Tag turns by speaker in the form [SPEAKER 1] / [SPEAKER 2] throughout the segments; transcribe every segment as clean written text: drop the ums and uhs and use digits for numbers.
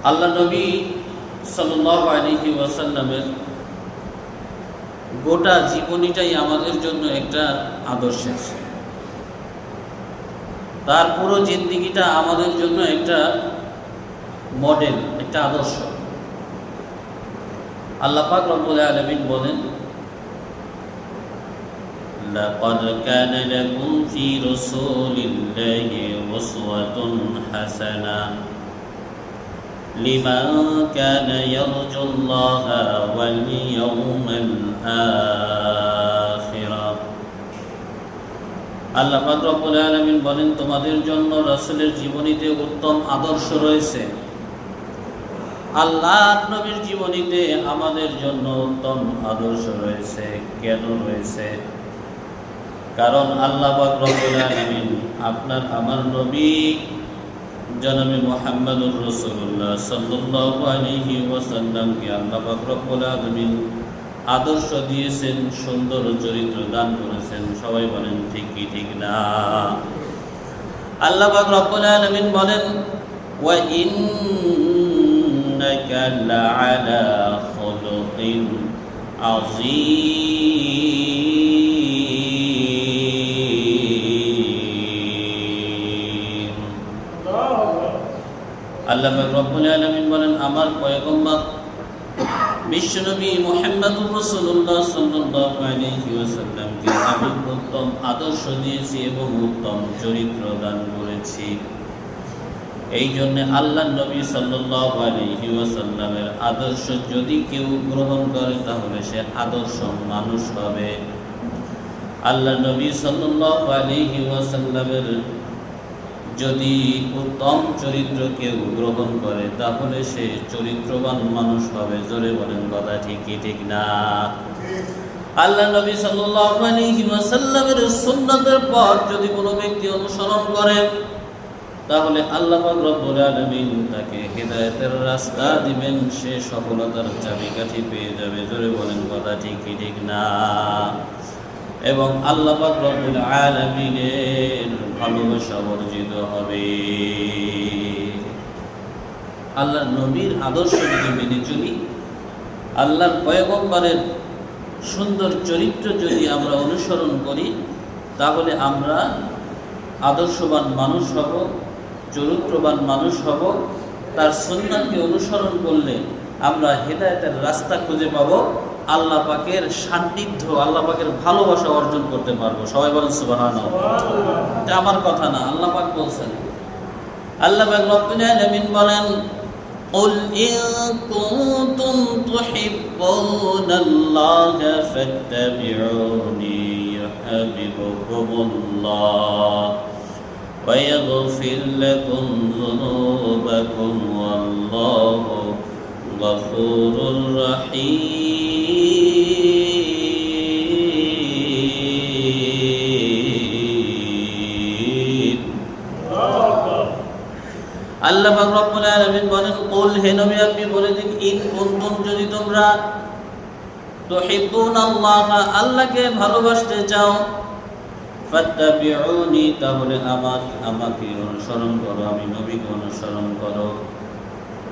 [SPEAKER 1] আল্লাহ নবী সাল্লাল্লাহু আলাইহি ওয়াসাল্লামের গোটা জীবনীটাই আমাদের জন্য একটা আদর্শের। তার পুরো জিন্দেগিটা আমাদের জন্য একটা মডেল, একটা আদর্শ। আল্লাহ পাক রব্বুল আলামিন বলেন, লাকাদ কানা লাকুম ফি রাসূলিল্লাহি উসওয়াতুন হাসানাহ লিমান কানা ইয়ারজুল্লাহা ওয়াল ইয়াউমাল আখির। আল্লাহ পাক রব্বুল আলামিন বলেন, তোমাদের জন্য রাসূলের জীবনীতে উত্তম আদর্শ রয়েছে। আল্লাহ নবীর জীবনীতে আমাদের জন্য উত্তম আদর্শ রয়েছে। কেন রয়েছে? কারণ আল্লাহ পাক রব্বুল আলামিন আপনার আমার নবী জনাবে মুহাম্মদুর রাসূলুল্লাহ সাল্লাল্লাহু আলাইহি ওয়াসাল্লামকে আল্লাহ পাক রব্বুল আলামিন আদর্শ দিয়েছেন, সুন্দর চরিত্র দান করেছেন। সবাই বলেন ঠিক কি ঠিক না? আল্লাহ পাক রব্বুল আলামিন বলেন, ওয়া ইন্নাকা লাআলা খুলুকিন আযীম। আল্লাহ পাক রব্বুল আলামিন বলেন, আমার পয়গম্বর বিশ্বনবী মুহাম্মদুর রাসূলুল্লাহ সাল্লাল্লাহু আলাইহি ওয়াসাল্লামকে আমি উত্তম আদর্শ দিয়েছি এবং উত্তম চরিত্র দান করেছি। এই জন্য আল্লাহ নবী সাল্লাল্লাহু আলাইহি ওয়াসাল্লামের আদর্শ যদি কেউ গ্রহণ করে তাহলে সে আদর্শ মানুষ হবে। আল্লাহ নবী সাল্লাল্লাহু আলাইহি ওয়াসাল্লামের যদি উত্তম চরিত্র কেউ গ্রহণ করে তাহলে সে চরিত্রবান মানুষ হবে। জোরে বলেন কথা ঠিক কি ঠিক না? আল্লাহ নবী সাল্লাল্লাহু আলাইহি ওয়াসাল্লামের সুন্নাতের পথ যদি কোনো ব্যক্তি অনুসরণ করে তাহলে আল্লাহ পাক রব্বুল আলামিন তাকে হিদায়াতের রাস্তা দিবেন, সে সফলতার চাবিকাঠি পেয়ে যাবে। জোরে বলেন কথা ঠিক কি ঠিক না? এবং আল্লাহ পাক রব্বুল আলামিনের ভালোবাসা অর্জিত হবে। আল্লাহর নবীর আদর্শ যদি মেনে চলি, আল্লাহর পয়গম্বরের সুন্দর চরিত্র যদি আমরা অনুসরণ করি তাহলে আমরা আদর্শবান মানুষ হব, চরিত্রবান মানুষ হব। তার সুন্নাতকে অনুসরণ করলে আমরা হেদায়েতের রাস্তা খুঁজে পাবো, আল্লাহ পাকের সান্নিধ্য, আল্লাহ পাকের ভালোবাসা অর্জন করতে পারবো। সবাই বলেন সুবহানাল্লাহ। এটা আমার কথা না, আল্লাহ পাক বলছেন। আল্লাহ পাক রব্বুল আলামিন বলেন, قُلْ إِن كُنتُمْ تُحِبُّونَ اللَّهَ فَاتَّبِعُونِي يُحْبِبْكُمُ اللَّهُ وَيَغْفِرْ لَكُمْ ذُنُوبَكُمْ وَاللَّهُ غَفُورٌ رحيم। আল্লাহ পাক রব্বুল আলামিন বলেন, কুল হে নবী আপনি বলে দিন, ইন কুনতুম যদি তোমরা তুহিব্বুনাল্লাহ আল্লাহকে ভালোবাসতে চাও, ফাত্তাবিউনি তাহলে আমাকে অনুসরণ করো, আমি নবীকে অনুসরণ করো।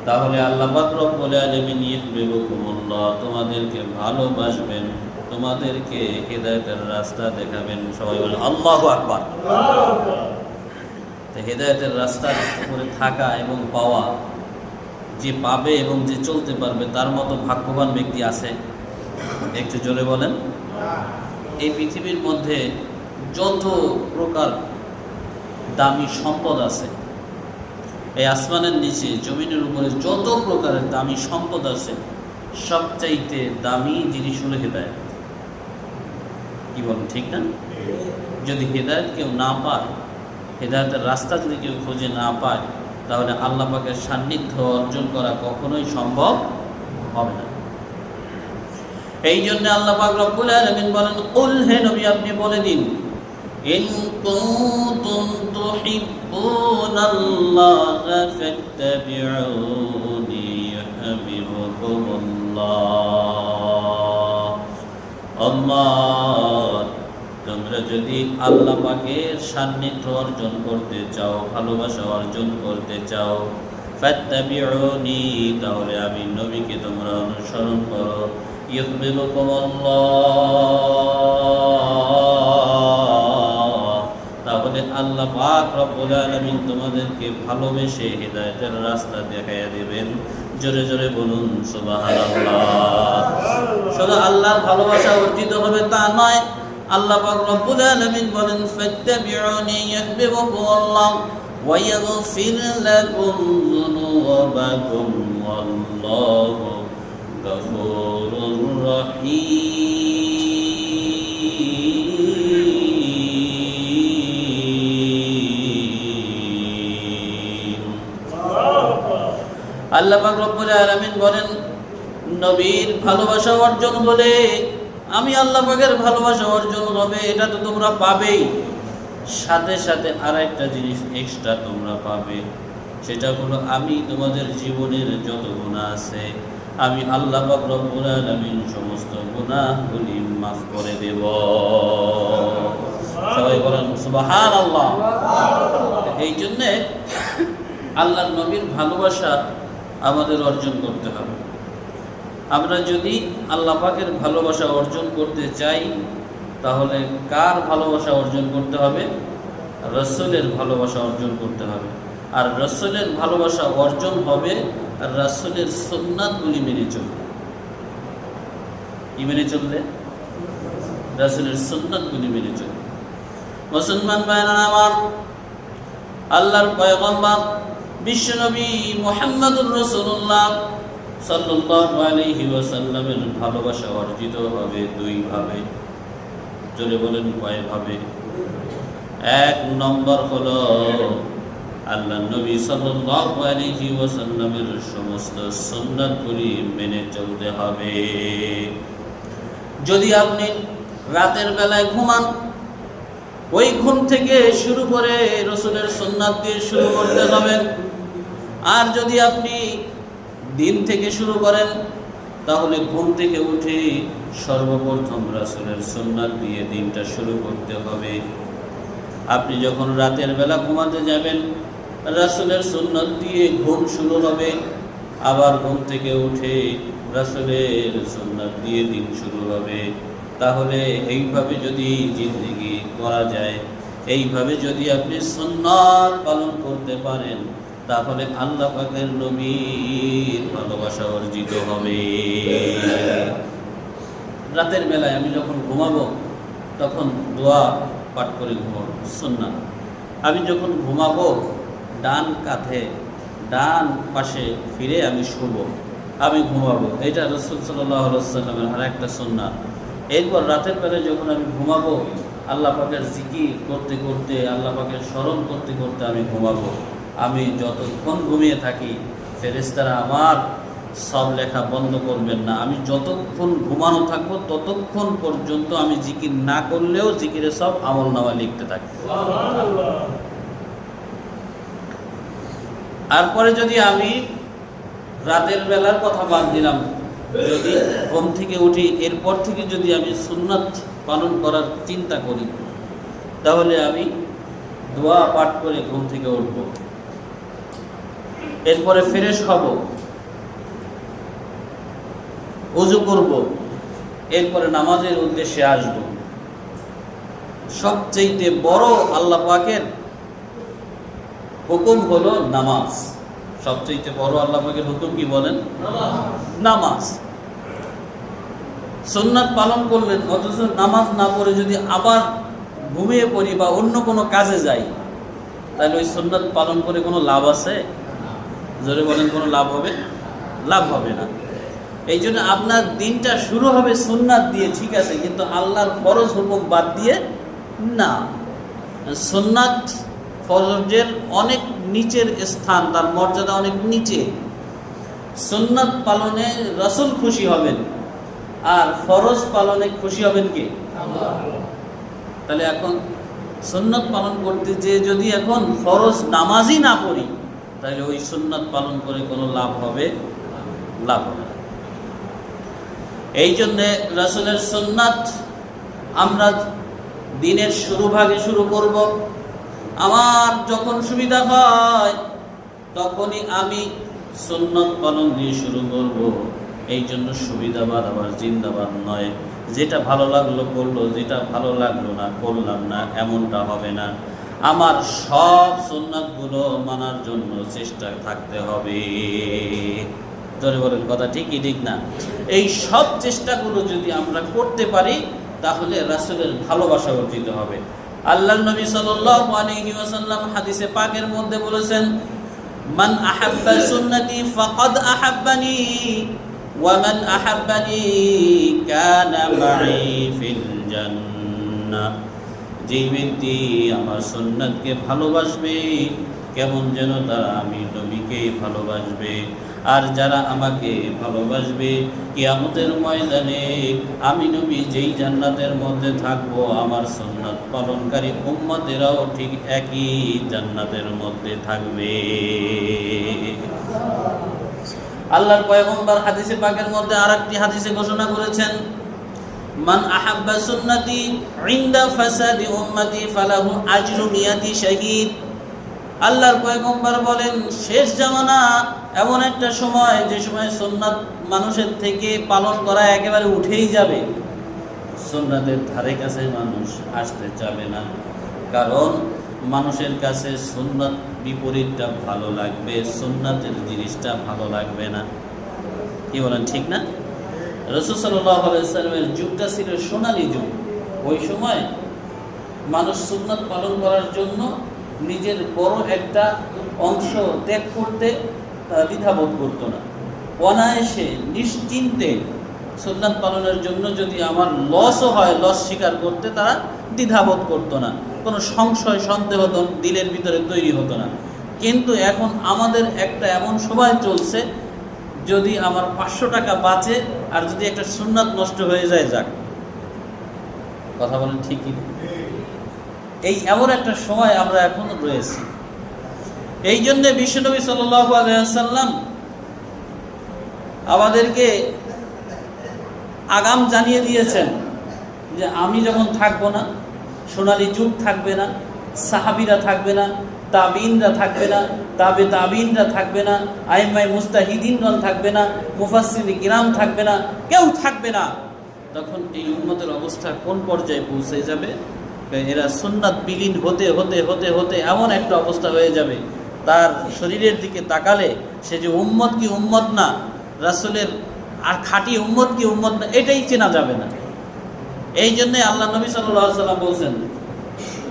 [SPEAKER 1] তাহলে আল্লাহ পাক রব্বুল আলামিন ইউহিব্বুকুমুল্লাহ তোমাদেরকে ভালোবাসবেন, তোমাদেরকে হেদায়েতের রাস্তা দেখাবেন। সবাই বলেন আল্লাহু আকবার। তো হেদায়েতের রাস্তার উপরে থাকা এবং পাওয়া, যে পাবে এবং যে চলতে পারবে তার মতো ভাগ্যবান ব্যক্তি আছে? একটু জোরে বলেন। এই পৃথিবীর মধ্যে যত প্রকার দামি সম্পদ আছে, এই আসমানের নিচে জমিনের উপরে যত প্রকারের দামি সম্পদ আছে, সবচাইতে দামি জিনিস হলো হেদায়েত। কি বলেন ঠিক না? যদি হেদায়েত কেউ না পায়, হেদায়েতের রাস্তা যদি কেউ খুঁজে না পায়, তাহলে আল্লাহ পাকের সান্নিধ্য অর্জন করা কখনোই সম্ভব হবে না। এই জন্য আল্লাহ পাক রব্বুল আলামিন বলেন, কুল হে নবী আপনি বলে দিন, ইন কুনতুম তুহিব্বুনাল্লাহ ফাত্তাবিউনি ইউহিব্বুকুমুল্লাহ। আল্লাহ তোমরা যদি আল্লাহ পাকের সান্নিধ্য অর্জন করতে চাও, ভালোবাসা অর্জন করতে চাও, ফাত্তাবিউনি, তাহলে আমি নবীকে তোমরা অনুসরণ করো। ইউহিব্বুকুমুল্লাহ, তাহলে আল্লাহ পাক রব্বুল আলামিন তোমাদেরকে ভালোবেসে হিদায়াতের রাস্তা দেখাইয়া দিবেন। জোরে জোরে বলুন সুবহানাল্লাহ। শুধু আল্লাহর ভালোবাসা অর্জিত হবে তা নয়, আল্লাহ পাক রব্বুল আলামিন বলেন ফাত্তাবিউনি ইউহিব্বুকুমুল্লাহ ওয়া ইয়াগফির লাকুম যুনুবাকুম ওয়াল্লাহু গফুরুর রহিম। আল্লাহ পাক রব্বুল আলামিন বলেন নবীর ভালোবাসা অর্জন হলে আমি আল্লাহ পাকের ভালোবাসা অর্জন হবে, এটা তো তোমরা পাবেই। সাথে সাথে আরেকটা জিনিস এক্সট্রা তোমরা পাবে, সেটা হলো আমি তোমাদের জীবনের যত গুনাহ আছে আমি আল্লাহ পাক রব্বুল আলামিন সমস্ত গুনাহগুলি মাফ করে দেব। সবাই বলেন সুবহানাল্লাহ। এই জন্য আল্লাহর নবীর ভালোবাসা আমাদের অর্জন করতে হবে। আমরা যদি আল্লাহ পাকের ভালোবাসা অর্জন করতে চাই তাহলে কার ভালোবাসা অর্জন করতে হবে? রাসূলের ভালোবাসা অর্জন করতে হবে। আর রাসূলের ভালোবাসা অর্জন হবে রাসূলের সুন্নাতগুলি মেনে চললে। কি মেনে চললে? রাসূলের সুন্নাতগুলি মেনে চললে। মুসলমান ভাইরা আমার, আল্লাহর পয়গম্বর বিশ্বনবী মুহাম্মদুর রাসূলুল্লাহ সাল্লাল্লাহু আলাইহি ওয়াসাল্লামের ভালোবাসা অর্জিত হবে দুই ভাবে। জোরে বলেন কয় ভাবে? এক নম্বর হলো আল্লাহ নবী সাল্লাল্লাহু আলাইহি ওয়াসাল্লামের সমস্ত সুন্নাতগুলি মেনে চলতে হবে। যদি আপনি রাতের বেলায় ঘুমান, ওই ঘুম থেকে শুরু করে রাসূলের সুন্নাত দিয়ে শুরু করতে হবে। আর যদি আপনি দিন থেকে শুরু করেন তাহলে ঘুম থেকে উঠে সর্বপ্রথম রাসূলের সুন্নাত দিয়ে দিনটা শুরু করতে হবে। আপনি যখন রাতের বেলা ঘুমাতে যাবেন রাসূলের সুন্নাত দিয়ে ঘুম শুরু হবে, আবার ঘুম থেকে উঠে রাসূলের সুন্নাত দিয়ে দিন শুরু হবে। তাহলে এইভাবে যদি জিন্দেগি করা যায়, এইভাবে যদি আপনি সুন্নাত পালন করতে পারেন তাহলে আল্লাহ পাকের নবীর ভালোবাসা অর্জিত হবে। রাতের বেলায় আমি যখন ঘুমাবো তখন দোয়া পাঠ করে ঘুমাবো, সুন্নাত। আমি যখন ঘুমাবো ডান কাঁধে ডান পাশে ফিরে আমি শুব, আমি ঘুমাবো। এটা রাসূল সাল্লাল্লাহু আলাইহি ওয়াসাল্লামের আরেকটা সুন্নাত। এরপর রাতের বেলায় যখন আমি ঘুমাবো আল্লাহ পাকের জিকির করতে করতে, আল্লাহ পাকের স্মরণ করতে করতে আমি ঘুমাবো। আমি যতক্ষণ ঘুমিয়ে থাকি ফেরেশতারা আমার সব লেখা বন্ধ করবেন না। আমি যতক্ষণ ঘুমানো থাকবো ততক্ষণ পর্যন্ত আমি জিকির না করলেও জিকিরে সব আমলনামা লিখতে থাকি। তারপরে যদি আমি রাতের বেলার কথা বাদ দিলাম, যদি ঘুম থেকে উঠি এরপর থেকে যদি আমি সুন্নাত পালন করার চিন্তা করি তাহলে আমি দোয়া পাঠ করে ঘুম থেকে উঠব, এরপরে ফ্রেশ হব, ওযু করব, এরপরে নামাজের উদ্দেশ্যে আসব। সবচেয়ে বড় আল্লাহ পাকের হুকুম হলো নামাজ। সবচেয়ে বড় আল্লাহ পাকের হুকুম কি বলেন? নামাজ। সুন্নাত পালন করলেন অথচ নামাজ না পড়ে যদি আবার ঘুমিয়ে পড়ি বা অন্য কোনো কাজে যাই তাহলে ওই সুন্নাত পালন করে কোনো লাভ আছে? জোরে বলেন, কোনো লাভ হবে? লাভ হবে না। এই জন্য আপনার দিনটা শুরু হবে সুন্নাত দিয়ে, ঠিক আছে, কিন্তু আল্লাহর ফরজ হুকুম বাদ দিয়ে না। সুন্নাত ফরজের অনেক নিচের স্থান, তার মর্যাদা অনেক নিচে। সুন্নাত পালনে রাসূল খুশি হবেন আর ফরজ পালনে খুশি হবেন কে? আল্লাহ। তাহলে এখন সুন্নাত পালন করতে যে যদি এখন ফরজ নামাজই না পড়ি তাহলে ওই সুন্নাত পালন করে কোনো লাভ হবে? লাভ হবে না। এই জন্যে রাসূলের সুন্নাত আমরা দিনের শুরু ভাগে শুরু করব। আমার যখন সুবিধা হয় তখনই আমি সুন্নত পালন দিয়ে শুরু করব। এই জন্য সুবিধাবাদ আবার জিন্দাবাদ নয়, যেটা ভালো লাগলো করলো, যেটা ভালো লাগলো না করলাম না, এমনটা হবে না। আমার সব সুন্নাতগুলো মানার জন্য চেষ্টা থাকতে হবে। জোরে বলেন, কথা ঠিকই ঠিক না? এই সব চেষ্টাগুলো যদি আমরা করতে পারি তাহলে রাসূলের ভালোবাসা অর্জিত হবে। আল্লাহর নবী সাল্লাল্লাহু আলাইহি ওয়াসাল্লাম হাদিসে পাকের মধ্যে বলেছেন, মান আহাব্বা সুন্নতি ফাকাদ আহাব্বানি ওয়া মান আহাব্বানি কানা মাই ফিল জান্নাহ। যে ব্যক্তি আমার সুন্নাতকে ভালোবাসবে কেমন যেন তারা আমি নবীকে ভালোবাসবে। আর যারা আমাকে ভালোবাসবে কিয়ামতের ময়দানে আমি নবী যেই জান্নাতের মধ্যে থাকবো, আমার সুন্নাত পালনকারী উম্মতেরাও ঠিক একই জান্নাতের মধ্যে থাকবে। আল্লাহর পয়গম্বর হাদিসে পাকের মধ্যে আরেকটি হাদিসে ঘোষণা করেছেন, মান আহাব্বা সুন্নতি ইনদা ফাসাদি উম্মতি ফালাহু আজরু মিয়াতি শাহীদ। আল্লাহর পয়গম্বর বলেন, শেষ জামানা এমন একটা সময় যে সময় সুন্নাত মানুষের থেকে পালন করা একেবারে উঠেই যাবে। সুন্নাতের ধারে কাছে মানুষ আসতে চাবে না, কারণ মানুষের কাছে সুন্নাত বিপরীতটা ভালো লাগবে, সুন্নাতের জিনিসটা ভালো লাগবে না। কি বলেন, ঠিক না? রাসূল সাল্লাল্লাহু আলাইহি ওয়াসাল্লামের যুগটা ছিল সোনালী যুগ। ওই সময় মানুষ সুন্নাত পালন করার জন্য নিজের বড় একটা অংশ ত্যাগ করতে দ্বিধাবোধ করতো না। অনায়াসে নিশ্চিন্তে সুন্নাত পালনের জন্য যদি আমার লসও হয়, লস স্বীকার করতে তারা দ্বিধাবোধ করতো না, কোনো সংশয় সন্দেহ দিলের ভিতরে তৈরি হতো না। কিন্তু এখন আমাদের একটা এমন সময় চলছে, যদি আমার 500 টাকা বাঁচে আর যদি একটা সুন্নাত নষ্ট হয়ে যায়, যাক। কথা বলেন, ঠিকই। এই এমন একটা সময় আমরা এখন রয়েছি। এই জন্য বিশ্বনবী সাল্লাল্লাহু আলাইহি ওয়াসাল্লাম আমাদেরকে আগাম জানিয়ে দিয়েছেন যে আমি যখন থাকবো না, সোনালী যুগ থাকবে না, সাহাবীরা থাকবে না, তাবিনরা থাকবে না, তাবে তাবিনরা থাকবে না, আইম্মায়ে মুস্তাহিদিনগণ থাকবে না, মুফাসসিরিন কিরাম থাকবে না, কেউ থাকবে না। তখন এই উম্মতের অবস্থা কোন পর্যায়ে পৌঁছে যাবে? এরা সুন্নাত বিলীন হতে হতে হতে হতে এমন একটা অবস্থা হয়ে যাবে, তার শরীরের দিকে তাকালে সে যে উম্মত কি উম্মত না, রাসূলের আর খাঁটি উম্মত কি উম্মত না, এটাই চেনা যাবে না। এই জন্য আল্লাহ নবী সাল্লাল্লাহু আলাইহি ওয়াসাল্লাম বলেছেন,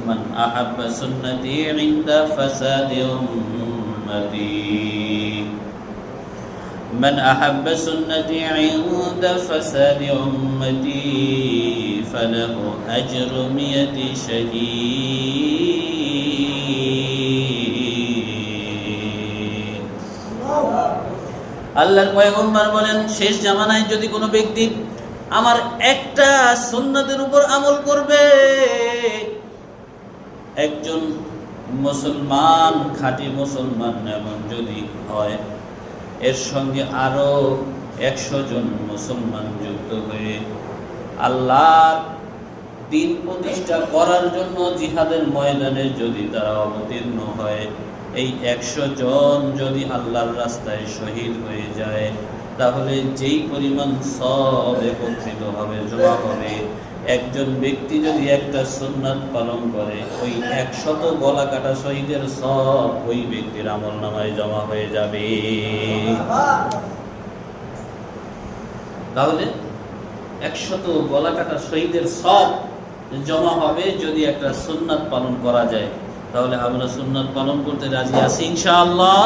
[SPEAKER 1] মান আহাব্বা সুন্নতি ইনদা ফাসাদি উম্মতি, মান আহাব্বা সুন্নতি ইনদা ফাসাদি উম্মতি ফালাহু আজরু মিয়াতি শাহীদ। আল্লাহর পয়গম্বর বলেন, শেষ জামানায় যদি কোনো ব্যক্তি আমার একটা সুন্নতের উপর আমল করবে, একজন মুসলমান, খাঁটি মুসলমান এমন যদি হয়, এর সঙ্গে আরো 100 জন মুসলমান যুক্ত হয়ে আল্লাহর দ্বীন প্রতিষ্ঠা করার জন্য জিহাদের ময়দানে যদি তারা অবতীর্ণ হয়, এই 100 জন যদি আল্লাহর রাস্তায় শহীদ হয়ে যায়, তাহলে যেই পরিমাণ সওয়াব একত্রিত হবে, জমা হবে, একজন ব্যক্তি যদি একটা সুন্নাত পালন করে, ওই 100 গলা কাটা শহীদের সওয়াব ওই ব্যক্তির আমলনামায় জমা হয়ে যাবে। তাহলে 100 গলা কাটা শহীদের সওয়াব জমা হবে যদি একটা সুন্নাত পালন করা যায়। তাহলে আমরা সুন্নাত পালন করতে রাজি আছি ইনশাআল্লাহ।